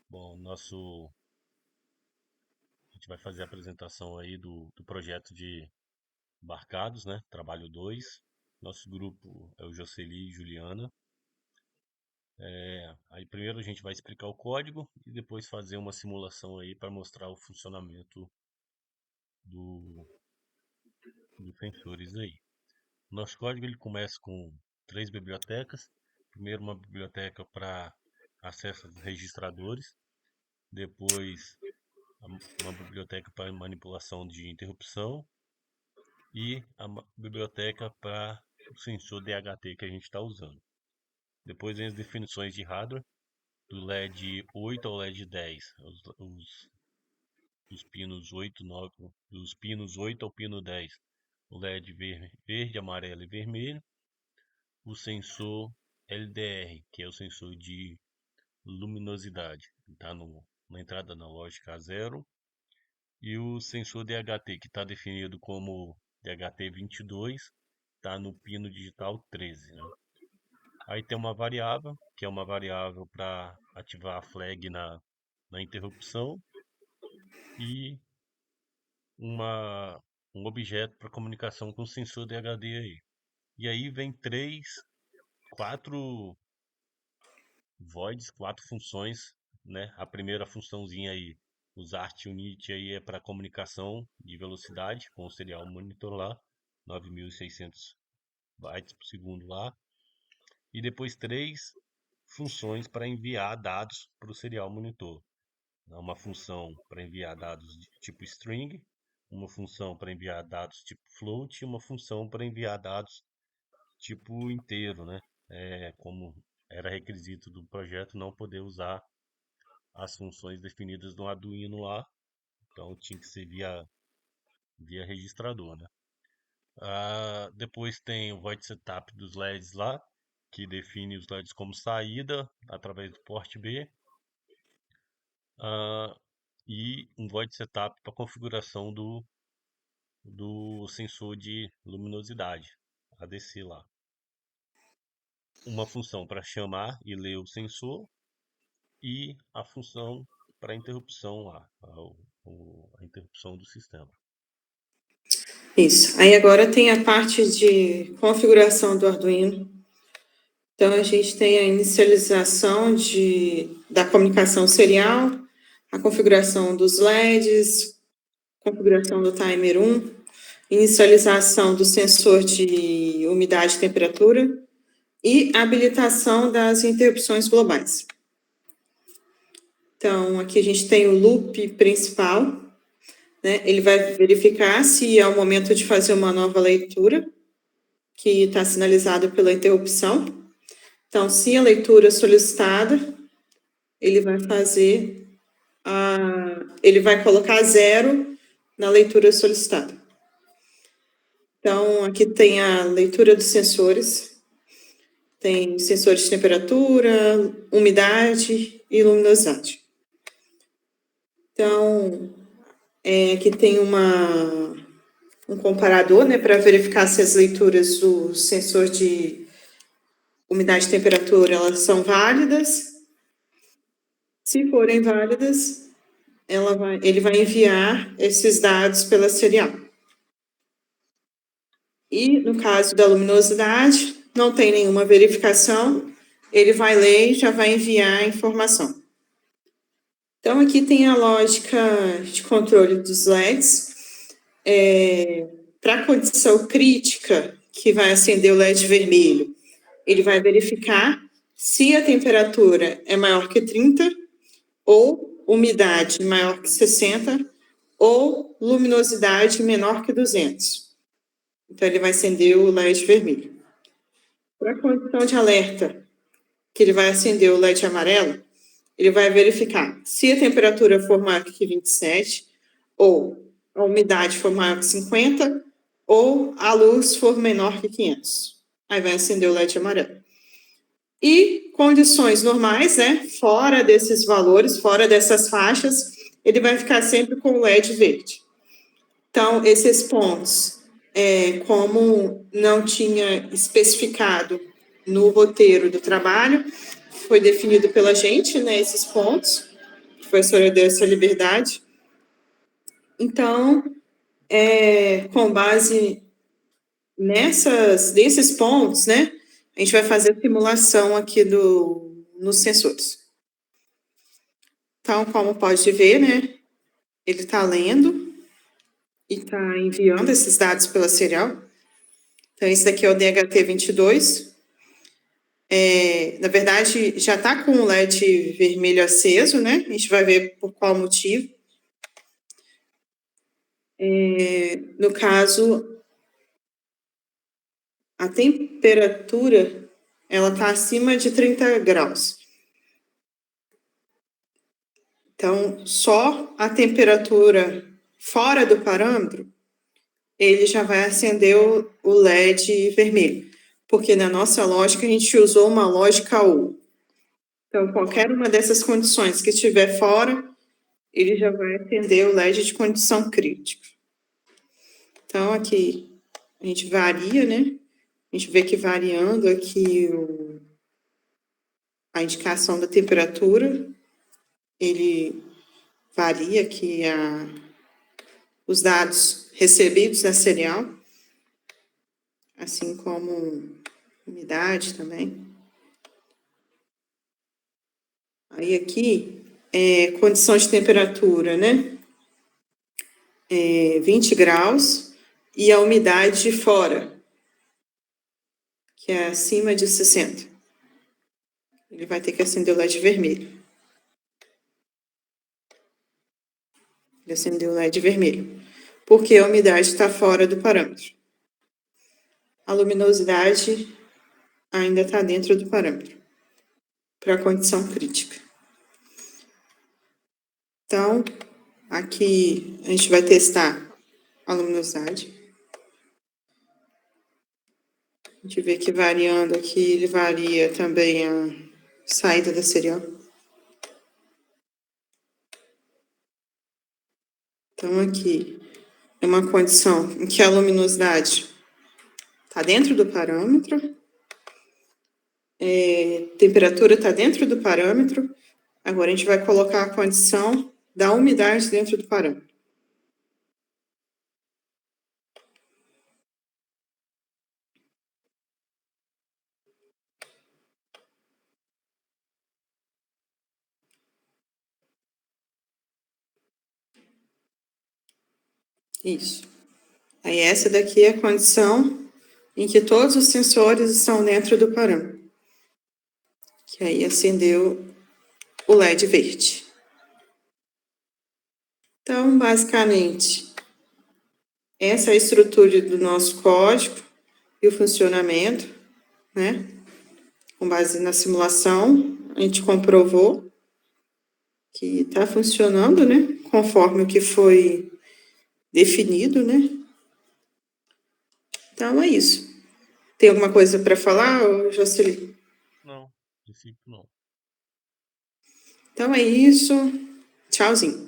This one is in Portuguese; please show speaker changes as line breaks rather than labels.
Bom, a gente vai fazer a apresentação aí do projeto de embarcados, né? Trabalho 2. Nosso grupo é o Jocely e Juliana. Aí primeiro a gente vai explicar o código e depois fazer uma simulação aí para mostrar o funcionamento do, dos sensores aí. Nosso código ele começa com 3 bibliotecas. Primeiro uma biblioteca para acesso aos registradores, depois uma biblioteca para manipulação de interrupção e a biblioteca para o sensor DHT que a gente está usando. Depois vem as definições de hardware, do LED 8 ao LED 10, os pinos 8, 9, dos pinos 8 ao pino 10, o LED verde, amarelo e vermelho, o sensor LDR, que é o sensor de luminosidade, está na entrada analógica a 0, e o sensor DHT, que está definido como DHT22, está no pino digital 13, né? Aí tem uma variável, que é uma variável para ativar a flag na interrupção, e uma, um objeto para comunicação com o sensor DHD aí. E aí vem quatro voids, quatro funções, né? A primeira funçãozinha aí, os art unit aí é para comunicação de velocidade com o serial monitor lá, 9600 bytes por segundo lá. E depois 3 funções para enviar dados para o serial monitor. Uma função para enviar dados de tipo string, uma função para enviar dados tipo float e uma função para enviar dados tipo inteiro, né? Como era requisito do projeto não poder usar as funções definidas no Arduino lá, então tinha que ser via registrador, né? Depois tem o void setup dos LEDs lá, que define os LEDs como saída através do port B. E um void setup para configuração do sensor de luminosidade, ADC lá. Uma função para chamar e ler o sensor e a função para interrupção lá, a interrupção do sistema.
Isso. Aí agora tem a parte de configuração do Arduino. Então, a gente tem a inicialização da comunicação serial, a configuração dos LEDs, configuração do timer 1, inicialização do sensor de umidade e temperatura e habilitação das interrupções globais. Então, aqui a gente tem o loop principal, né? Ele vai verificar se é o momento de fazer uma nova leitura, que está sinalizado pela interrupção. Então, se a leitura solicitada, ele vai fazer ele vai colocar 0 na leitura solicitada. Então, aqui tem a leitura dos sensores. Tem sensores de temperatura, umidade e luminosidade. Então, aqui tem um comparador, né, para verificar se as leituras do sensor de umidade e temperatura elas são válidas. Se forem válidas, ele vai enviar esses dados pela serial. E no caso da luminosidade, não tem nenhuma verificação, ele vai ler e já vai enviar a informação. Então, aqui tem a lógica de controle dos LEDs. Para a condição crítica, que vai acender o LED vermelho, ele vai verificar se a temperatura é maior que 30, ou umidade maior que 60, ou luminosidade menor que 200. Então, ele vai acender o LED vermelho. Para a condição de alerta, que ele vai acender o LED amarelo, ele vai verificar se a temperatura for maior que 27, ou a umidade for maior que 50, ou a luz for menor que 500. Aí vai acender o LED amarelo. E condições normais, né, fora desses valores, fora dessas faixas, ele vai ficar sempre com o LED verde. Então, esses pontos, como não tinha especificado no roteiro do trabalho, foi definido pela gente, né, esses pontos. professora deu essa liberdade. Então, com base nesses pontos, né, a gente vai fazer a simulação aqui nos sensores. Então, como pode ver, né, ele está lendo e está enviando esses dados pela serial. Então, esse daqui é o DHT22. Na verdade, já está com o LED vermelho aceso, né? A gente vai ver por qual motivo. No caso, a temperatura, ela está acima de 30 graus. Então, só a temperatura fora do parâmetro, ele já vai acender o LED vermelho. Porque na nossa lógica, a gente usou uma lógica U. Então, qualquer uma dessas condições que estiver fora, ele já vai acender o LED de condição crítica. Então, aqui a gente varia, né? A gente vê que variando aqui a indicação da temperatura, ele varia aqui os dados recebidos na serial, assim como umidade também. Aí aqui, condição de temperatura, né? 20 graus e a umidade de fora, que é acima de 60. Ele vai ter que acender o LED vermelho. Ele acendeu o LED vermelho, porque a umidade está fora do parâmetro. A luminosidade ainda está dentro do parâmetro, para a condição crítica. Então, aqui a gente vai testar a luminosidade. A gente vê que variando aqui, ele varia também a saída da serial. Então, aqui é uma condição em que a luminosidade está dentro do parâmetro, temperatura está dentro do parâmetro. Agora, a gente vai colocar a condição da umidade dentro do parâmetro. Isso. Aí, essa daqui é a condição em que todos os sensores estão dentro do parâmetro. Que aí acendeu o LED verde. Então, basicamente, essa é a estrutura do nosso código e o funcionamento, né? Com base na simulação, a gente comprovou que está funcionando, né? Conforme o que foi definido, né? Então, é isso. Tem alguma coisa para falar, Jocely?
Não, princípio não.
Então, é isso. Tchauzinho.